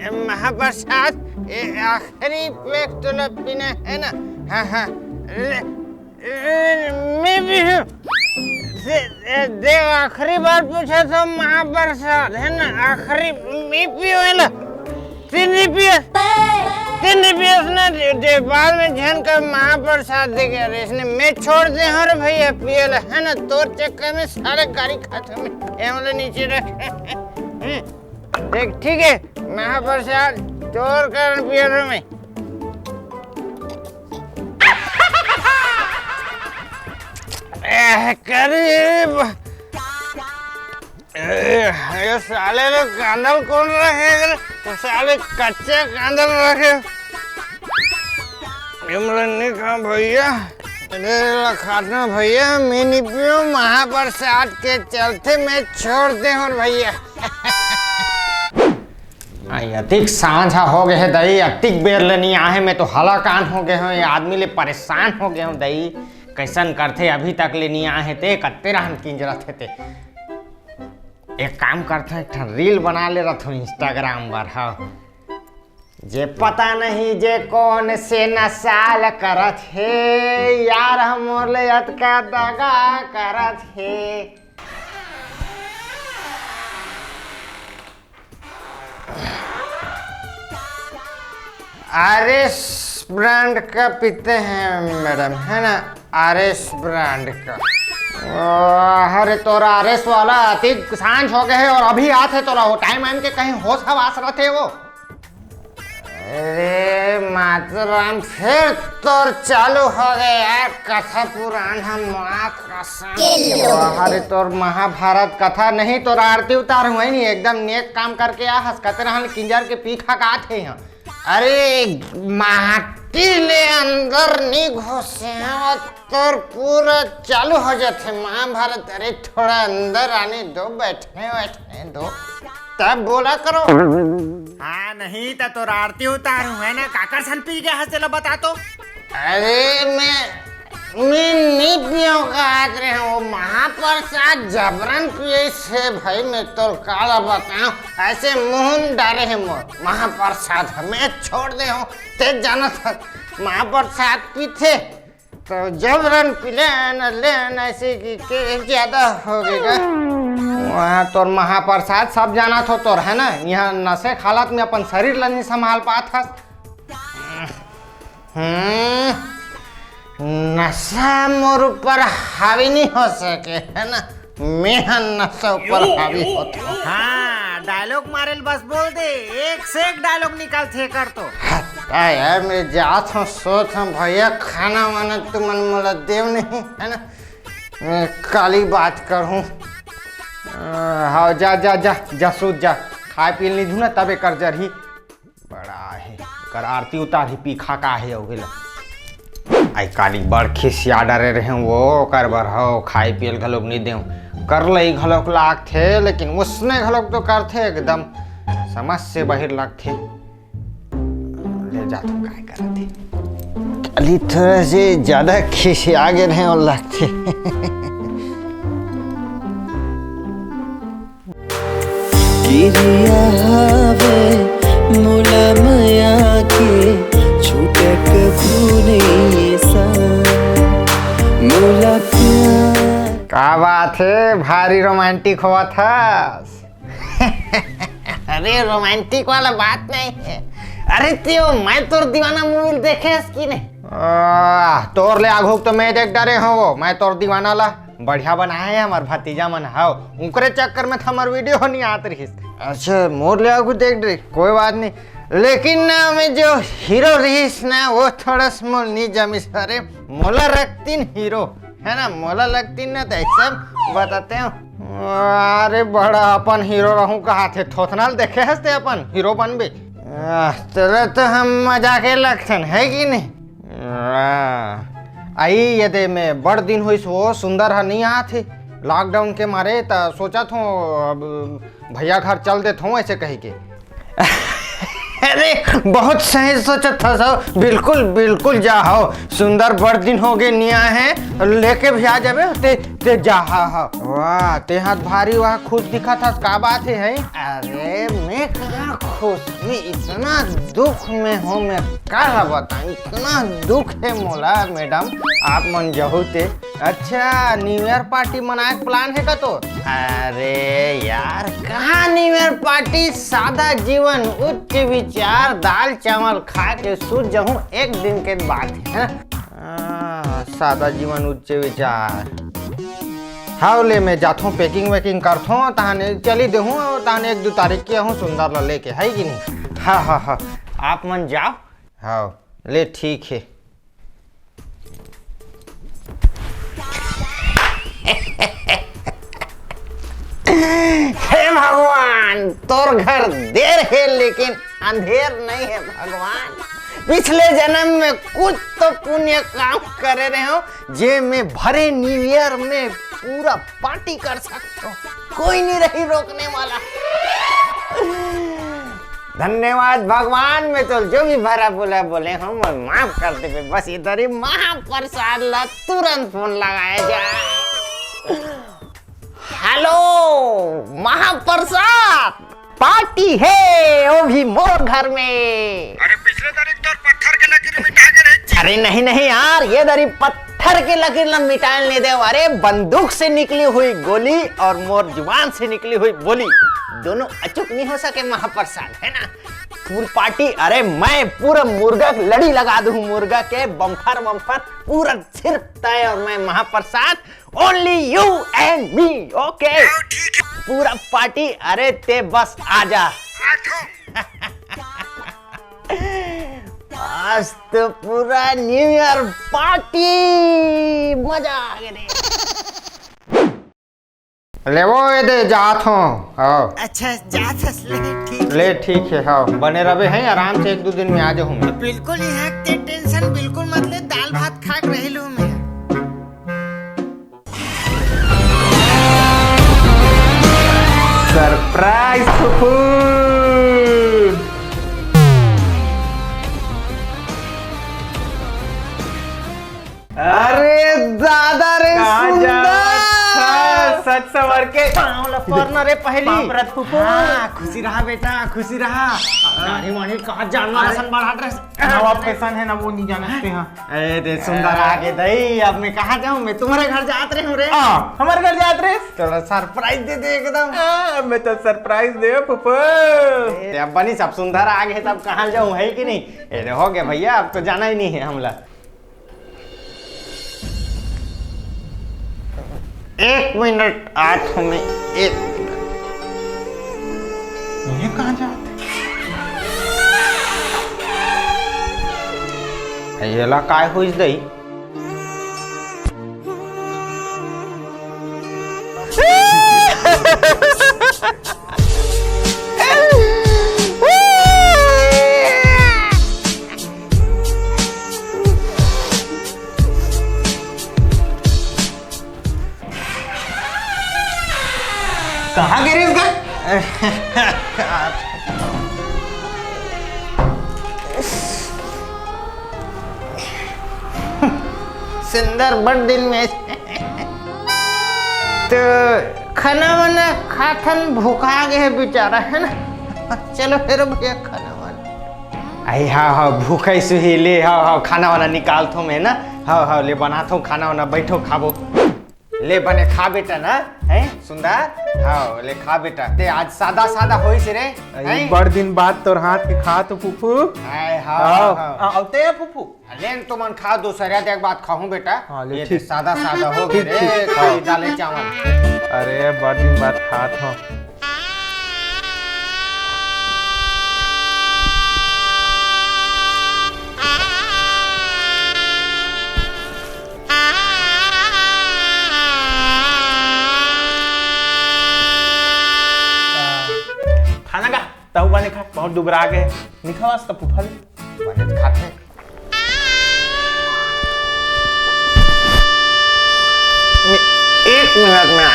महाप्रसाद आखिरी पेक तो पीना है ना? हाँ हाँ मैं भी हूँ। देख आखिरी बार पूछा तो महाप्रसाद है ना, आखिरी मैं पियो है ना, तीन रुपये ना दे बाद में झन का महाप्रसाद दे गया रे इसने। मैं छोड़ दे हर भैया पियल है ना, तोर चक्कर में सारे गाड़ी खत्म है मतलब नीचे रख। देख ठीक है महाप्रसाद तोर कारण पियल में। करीब ये साले लोग कांदल कौन रखे तो साले कच्चे कांदल रखे नहीं कहा भैया खाना भैया मैं नहीं पियो महाप्रसाद के चलते मैं छोड़ दे और भैया। अतिक सांझा हो गए है दई, अतिक बेर ले नहीं आए मैं तो हलाकान हो गए हूँ, आदमी ले परेशान हो गए हूँ दई। कैसन करते अभी तक ले नहीं आए थे, कत्ते रहन किंजरत थे। एक काम करते हैं, एक रील बना ले रहा था इंस्टाग्राम पर। हाँ जे पता नहीं जे कौन से नसाल करत है यार हमोर ले अतका दगा करत है। आरएस ब्रांड का पीते हैं मैडम है ना, आरएस ब्रांड का। अरे तोरा आरएस वाला अति सांझ हो गए है और अभी आते तोरा वो टाइम आइम के कहीं होश हवास रहते वो। अरे मातराम फिर तोर चालू हो गए यार कथा पुराण हम कसम। अरे तोर महाभारत कथा नहीं तोरा आरती उतार हुआ नहीं, एकदम नेक काम करके आ हंस कहते रहन किंजर के पीखा का थे यहाँ। अरे माटी ले अंदर नहीं घुसे और तोर पूरा चालू हो जाते महाभारत। अरे थोड़ा अंदर आने दो, बैठने दो तब बोला करो। हाँ नहीं तो आरती उतार है ना, काकर सन पी गया हंस बता तो। अरे मैं नहीं पियोगा आज रहे वो महाप्रसाद जबरन पिए से भाई। मैं तो काला बताऊं ऐसे मुंह डाले है मोर महाप्रसाद मैं छोड़ दे हूँ। ते जाना था महाप्रसाद पीते तो जबरन पिले न ऐसे कि ज्यादा हो गएगा। वहाँ तोर महाप्रसाद सब जाना तो तोर है ना, यहाँ नशे हालत में अपन शरीर ला नहीं संभाल पात हस। नशा मोर ऊपर हावी नहीं हो सके है ना, मैं नशा ऊपर हावी होता हूँ। हाँ डायलॉग मारेल बस बोल दे, एक से एक डायलॉग निकाल थे कर तो। यार मैं जात हूँ सोच हूँ भैया खाना वाना तुम मोला देव नहीं है ना, मैं काली बात करूँ। हाँ जा जा जा जा सूत जा, खाए पी नहीं धुना तबे कर जरही बड़ा है कर आरती उतार ही पी खा का है होगे आई काली बड़ खिसिया डरे रहे वो कर बर हो खाए पियल घलोक नहीं देव कर लई घलोक लाग थे, लेकिन उसने घलोक तो करते एकदम समझ से बाहर लाग थे। ले जा तो काय करते काली थोड़ा से ज्यादा खिसिया गए रहे और लगते। गिरिया हवे मुला मया के छूटक भूले सा मुला प्यार। का बात है भारी रोमांटिक हुआ था। अरे रोमांटिक वाला बात नहीं है। अरे त्यो मैं तोर दीवाना मूवी देखे कि नहीं? तोर ले आघो तो मैं देख डरे हो, मैं तोर दीवाना ला बढ़िया बनाए है हमार भतीजा मन हाओ उनकरे चक्कर में हमार वीडियो नहीं आत रही। अच्छा मोर ले आगू देख रही कोई बात नहीं, लेकिन ना मैं जो हीरो रहीस ना वो थोड़ा स्मॉल नहीं जमी सारे मोला रखतीन हीरो है ना, मोला लगतीन ना तो ऐसा बताते हो। अरे बड़ा अपन हीरो रहूं कहा थे थोथनाल देखे हंसते अपन हीरो बनबे। चलो तो हम मजाके लगतन है कि नहीं। आई ये दे में बड़ दिन हुई वो सुंदर है नहीं आते लॉकडाउन के मारे तो सोचा थो भैया घर चल दे थो ऐसे कही के। अरे बहुत सही सोचा था सब, बिल्कुल बिल्कुल जाओ सुंदर बड़ दिन हो गए निया है लेके भी आ जाबे ते जा। वाह ते हाथ भारी वहाँ खुद दिखा था का बात है? अरे मैं कहाँ खुश मैं इतना दुख में हूँ मैं क्या बताऊँ इतना दुख है मोला मैडम आप मन जहूते अच्छा न्यू ईयर पार्टी मनाए के प्लान है का तो अरे यार कहाँ न्यू ईयर पार्टी सादा जीवन उच्च विचार दाल चावल खा के सूझ जाऊँ एक दिन के बात है सादा जीवन उच्च विचार हाँ ले मैं जाता हूँ पैकिंग वैकिंग करता हूँ तहाने चली देहूँ तहाने 1-2 तारीख की हूँ सुंदर ला लेके है कि नहीं हाँ हाँ हाँ आप मन जाओ हाँ ले ठीक है हे भगवान तोर घर देर है लेकिन अंधेर नहीं है भगवान पिछले जन्म में कुछ तो पुण्य काम करे रहे हो जे में भरे न्यू ईयर में पूरा पार्टी कर सकते हो कोई नहीं रही रोकने वाला धन्यवाद भगवान में तो जो भी भरा बोला बोले हम माफ कर दे बस इधर ही महाप्रसाद ला तुरंत फोन लगाया जाए हेलो महाप्रसाद पार्टी है वो भी मोर घर में अरे पिछले तारीख तो पत्थर के लकीर मिटा के रहे अरे नहीं नहीं यार ये दरी पत्थर के लकीर न मिटाने नहीं दे अरे बंदूक से निकली हुई गोली और मोर जुबान से निकली हुई बोली दोनों अचूक नहीं हो सके महाप्रसाद है ना पूरी पार्टी अरे मैं पूरा मुर्गा लड़ी लगा दूं मुर्गा के बम्फर पूरा सिर्फ तय और मैं महाप्रसाद only you and me okay पूरा पार्टी अरे ते बस आजा आज तो पूरा न्यू ईयर पार्टी मजा आ गया ले वो ये दे जात हूँ हाँ अच्छा जात ठीक ले ठीक है हाँ बने रहे हैं आराम से 1-2 दिन में आ जाऊँ मैं बिल्कुल यहाँ ते टेंशन बिल्कुल मत ले दाल भात खा के रह लूँ मैं सरप्राइज फूड अरे दादा रे सच सवर के फॉरनर रे पहली हाँ, खुशी रहा बेटा खुशी रहा गाड़ी मानी कहाँ जानना रसन बढ़ा ड्रेस नवा फैशन है ना वो नहीं जानते हैं अरे सुंदर आगे दई अब मैं कहाँ जाऊँ मैं तुम्हारे घर जात रहे हूँ रे हमारे घर जात रहे थोड़ा सरप्राइज दे दे एकदम मैं तो सरप्राइज दे पुप्पू अब बनी सब सुंदर आगे तब कहाँ जाऊँ है कि नहीं अरे हो गया भैया अब तो जाना ही नहीं है हमला 1 मिनट आज हमें 1 मिनट ये कहाँ जाते याला काय होईस दई कहाँ गिरी इसका सुंदर बड़ दिन में तो खाना वाना खाथन भूखा गए बेचारा है ना चलो फिर भैया खाना वाना आई हाँ हाँ भूखे से ही ले हाँ हाँ खाना वाना निकाल थो मैं ना हाँ हाँ ले बना थो खाना वाना बैठो खाबो ले बने खा बेटा ना है सुंदर हाँ ले खा बेटा ते आज सादा सादा होई से रे बड़ दिन बाद तोर हाथ के खा तो फूफू हाय हाँ हाँ औते है फूफू लेन तो मन खा दूसरा देख बात खाऊं बेटा हाँ, ले ये ठीक। सादा सादा हो गए रे खाली दाले चावल अरे बड़ दिन बाद खात हो खाना का तहु बने खा बहुत दुबरा गए निखा वास्ता फूफा बने खाते एक मिनट में आ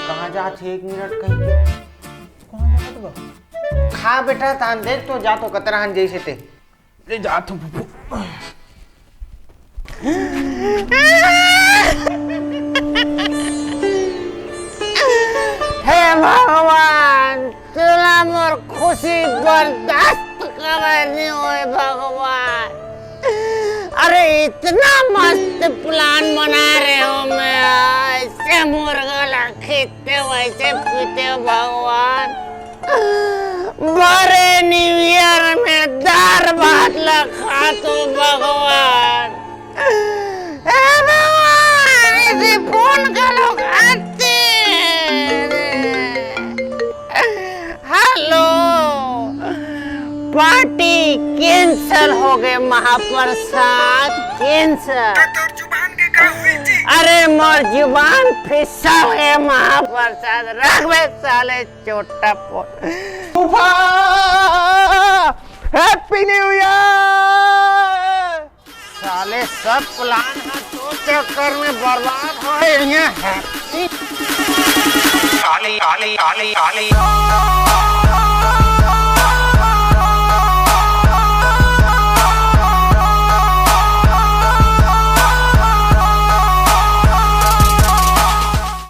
कहाँ जा 1 मिनट कहीं के खा बेटा तान देख तो जा तो कतरान जैसे ते ले जा तो फूफू भगवान तुला मोर खुशी बर्दाश्त करनी होए भगवान। अरे इतना मस्त प्लान बना रहे हो, मैं ऐसे मुर्गा खींचते वैसे पीते हो भगवान। बड़े न्यू ईयर में दार भात खा तो भगवान। हे भगवान इसे फोन करो आते। हेलो पार्टी कैंसल हो गए, महाप्रसाद कैंसल। अरे मोर जुबान फिसल गए महाप्रसाद, रख बे साले छोटा पोट। Happy new year. साले सब प्लान है तो चक्कर में बर्बाद हो गए। हैप्पी